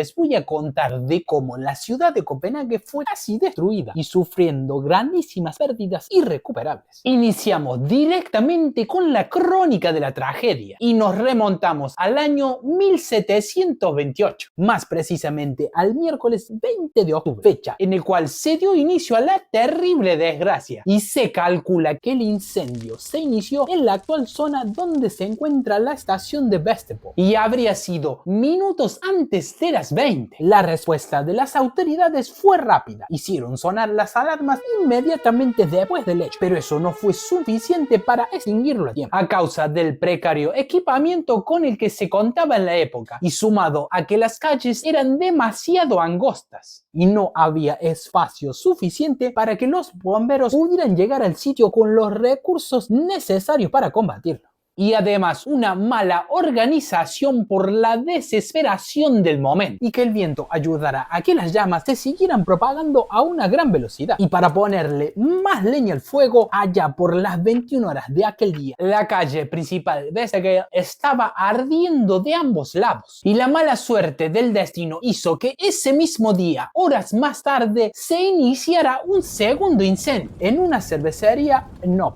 les voy a contar de cómo la ciudad de Copenhague fue casi destruida y sufriendo grandísimas pérdidas irrecuperables. Iniciamos directamente con la crónica de la tragedia y nos remontamos al año 1728, más precisamente al miércoles 20 de octubre, fecha en el cual se dio inicio a la terrible desgracia, y se calcula que el incendio se inició en la actual zona donde se encuentra la estación de Vesterbro y habría sido minutos antes de las 20. La respuesta de las autoridades fue rápida, hicieron sonar las alarmas inmediatamente después del hecho, pero eso no fue suficiente para extinguirlo a tiempo, a causa del precario equipamiento con el que se contaba en la época y sumado a que las calles eran demasiado angostas y no había espacio suficiente para que los bomberos pudieran llegar al sitio con los recursos necesarios para combatirlo. Y además una mala organización por la desesperación del momento, y que el viento ayudara a que las llamas se siguieran propagando a una gran velocidad. Y para ponerle más leña al fuego, allá por las 21 horas de aquel día, la calle principal de Vesterbro estaba ardiendo de ambos lados, y la mala suerte del destino hizo que ese mismo día, horas más tarde, se iniciara un segundo incendio en una cervecería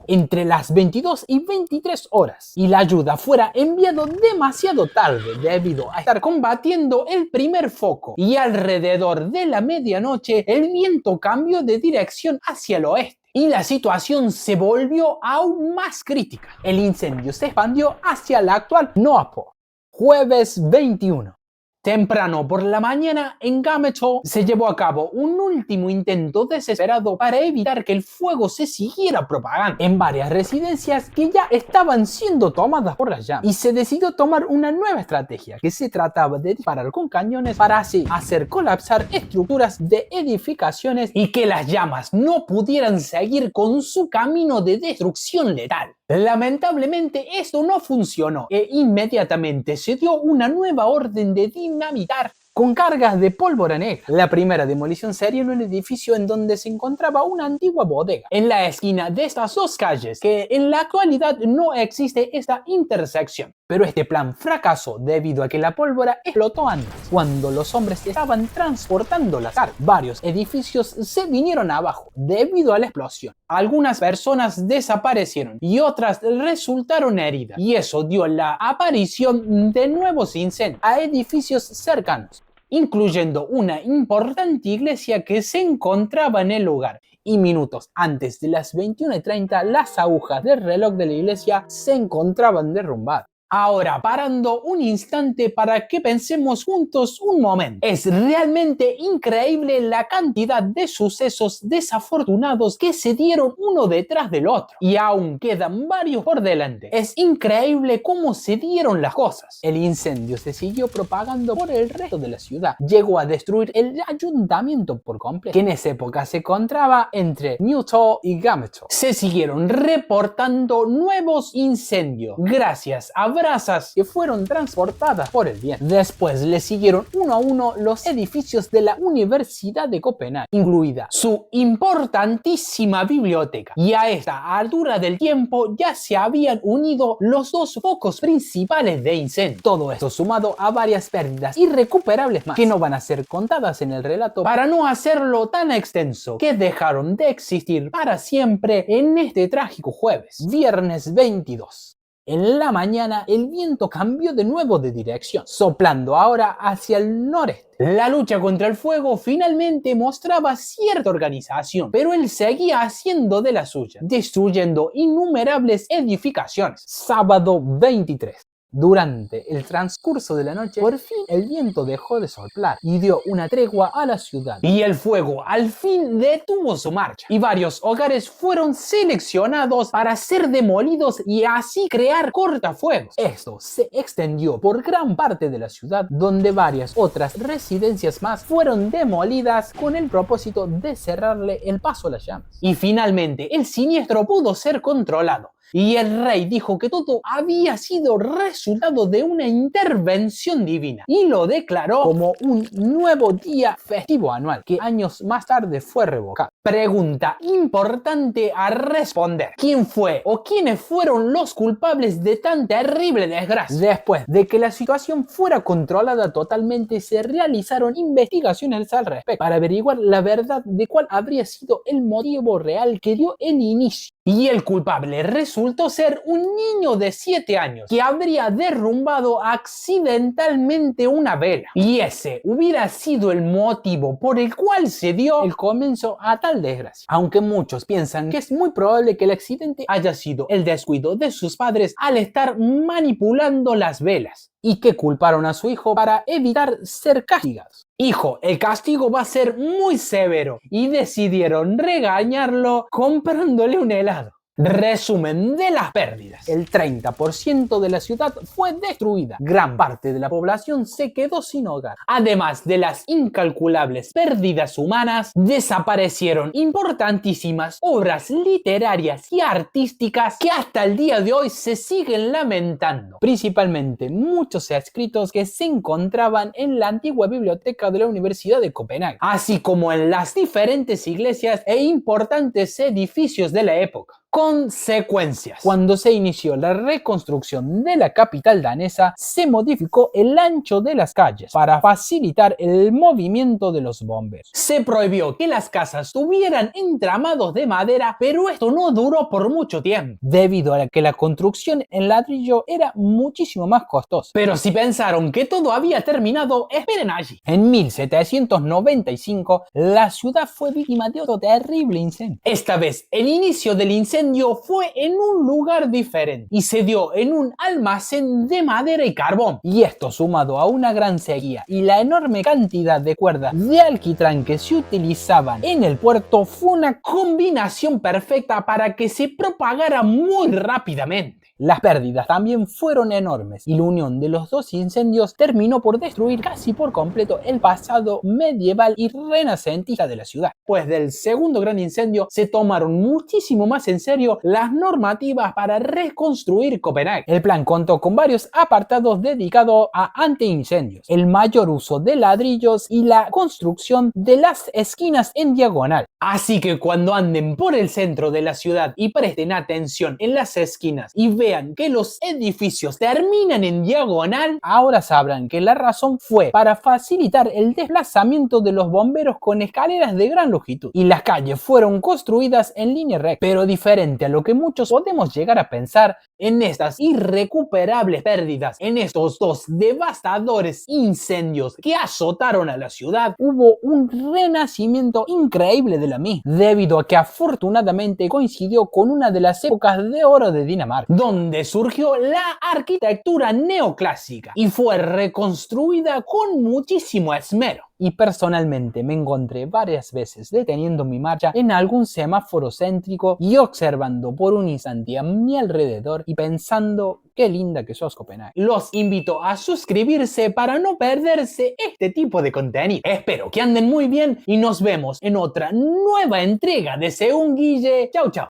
entre las 22 y 23 horas. Y la ayuda fuera enviado demasiado tarde debido a estar combatiendo el primer foco, y alrededor de la medianoche el viento cambió de dirección hacia el oeste y la situación se volvió aún más crítica. El incendio se expandió hacia la actual Nordport. Jueves 21. Temprano por la mañana, en Gammeltoft se llevó a cabo un último intento desesperado para evitar que el fuego se siguiera propagando en varias residencias que ya estaban siendo tomadas por las llamas, y se decidió tomar una nueva estrategia, que se trataba de disparar con cañones para así hacer colapsar estructuras de edificaciones y que las llamas no pudieran seguir con su camino de destrucción letal. Lamentablemente esto no funcionó e inmediatamente se dio una nueva orden de dinamitar con cargas de pólvora negra. La primera demolición sería en un edificio en donde se encontraba una antigua bodega, en la esquina de estas dos calles, que en la actualidad no existe esta intersección. Pero este plan fracasó debido a que la pólvora explotó antes, cuando los hombres estaban transportando las cargas. Varios edificios se vinieron abajo debido a la explosión. Algunas personas desaparecieron y otras resultaron heridas, y eso dio la aparición de nuevos incendios a edificios cercanos, incluyendo una importante iglesia que se encontraba en el lugar. Y minutos antes de las 21:30, las agujas del reloj de la iglesia se encontraban derrumbadas. Ahora, parando un instante para que pensemos juntos un momento. Es realmente increíble la cantidad de sucesos desafortunados que se dieron uno detrás del otro, y aún quedan varios por delante. Es increíble cómo se dieron las cosas. El incendio se siguió propagando por el resto de la ciudad. Llegó a destruir el ayuntamiento por completo, que en esa época se encontraba entre Newton y Gammeltoft. Se siguieron reportando nuevos incendios gracias a brasas que fueron transportadas por el viento. Después le siguieron uno a uno los edificios de la Universidad de Copenhague, incluida su importantísima biblioteca. Y a esta altura del tiempo ya se habían unido los dos focos principales de incendio. Todo esto sumado a varias pérdidas irrecuperables más, que no van a ser contadas en el relato para no hacerlo tan extenso, que dejaron de existir para siempre en este trágico jueves, viernes 22. En la mañana el viento cambió de nuevo de dirección, soplando ahora hacia el noreste. La lucha contra el fuego finalmente mostraba cierta organización, pero él seguía haciendo de la suya, destruyendo innumerables edificaciones. Sábado 23. Durante el transcurso de la noche, por fin el viento dejó de soplar y dio una tregua a la ciudad. Y el fuego al fin detuvo su marcha, y varios hogares fueron seleccionados para ser demolidos y así crear cortafuegos. Esto se extendió por gran parte de la ciudad, donde varias otras residencias más fueron demolidas con el propósito de cerrarle el paso a las llamas. Y finalmente el siniestro pudo ser controlado, y el rey dijo que todo había sido resultado de una intervención divina y lo declaró como un nuevo día festivo anual, que años más tarde fue revocado. Pregunta importante a responder: ¿quién fue o quiénes fueron los culpables de tan terrible desgracia? Después de que la situación fuera controlada totalmente, se realizaron investigaciones al respecto para averiguar la verdad de cuál habría sido el motivo real que dio el inicio. Y el culpable resultó ser un niño de 7 años que habría derrumbado accidentalmente una vela. Y ese hubiera sido el motivo por el cual se dio el comienzo a tal desgracia. Aunque muchos piensan que es muy probable que el accidente haya sido el descuido de sus padres al estar manipulando las velas, y que culparon a su hijo para evitar ser castigados. Hijo, el castigo va a ser muy severo, y decidieron regañarlo comprándole un helado. Resumen de las pérdidas: el 30% de la ciudad fue destruida, gran parte de la población se quedó sin hogar. Además de las incalculables pérdidas humanas, desaparecieron importantísimas obras literarias y artísticas que hasta el día de hoy se siguen lamentando, principalmente muchos escritos que se encontraban en la antigua biblioteca de la Universidad de Copenhague, así como en las diferentes iglesias e importantes edificios de la época. Consecuencias: cuando se inició la reconstrucción de la capital danesa, se modificó el ancho de las calles para facilitar el movimiento de los bomberos. Se prohibió que las casas tuvieran entramados de madera, pero esto no duró por mucho tiempo, debido a que la construcción en ladrillo era muchísimo más costosa. Pero si pensaron que todo había terminado, esperen allí. En 1795, la ciudad fue víctima de otro terrible incendio. Esta vez, el inicio del incendio fue en un lugar diferente y se dio en un almacén de madera y carbón. Y esto, sumado a una gran sequía y la enorme cantidad de cuerdas de alquitrán que se utilizaban en el puerto, fue una combinación perfecta para que se propagara muy rápidamente. Las pérdidas también fueron enormes y la unión de los dos incendios terminó por destruir casi por completo el pasado medieval y renacentista de la ciudad. Pues del segundo gran incendio se tomaron muchísimo más en serio las normativas para reconstruir Copenhague. El plan contó con varios apartados dedicados a antiincendios, el mayor uso de ladrillos y la construcción de las esquinas en diagonal. Así que cuando anden por el centro de la ciudad y presten atención en las esquinas y vean que los edificios terminan en diagonal, ahora sabrán que la razón fue para facilitar el desplazamiento de los bomberos con escaleras de gran longitud, y las calles fueron construidas en línea recta. Pero diferente a lo que muchos podemos llegar a pensar, en estas irrecuperables pérdidas, en estos dos devastadores incendios que azotaron a la ciudad, hubo un renacimiento increíble de la misma, debido a que afortunadamente coincidió con una de las épocas de oro de Dinamarca, donde surgió la arquitectura neoclásica y fue reconstruida con muchísimo esmero. Y personalmente me encontré varias veces deteniendo mi marcha en algún semáforo céntrico y observando por un instante a mi alrededor y pensando: qué linda que sos, Copenhague. Los invito a suscribirse para no perderse este tipo de contenido. Espero que anden muy bien y nos vemos en otra nueva entrega de Según Guille. Chau, chau.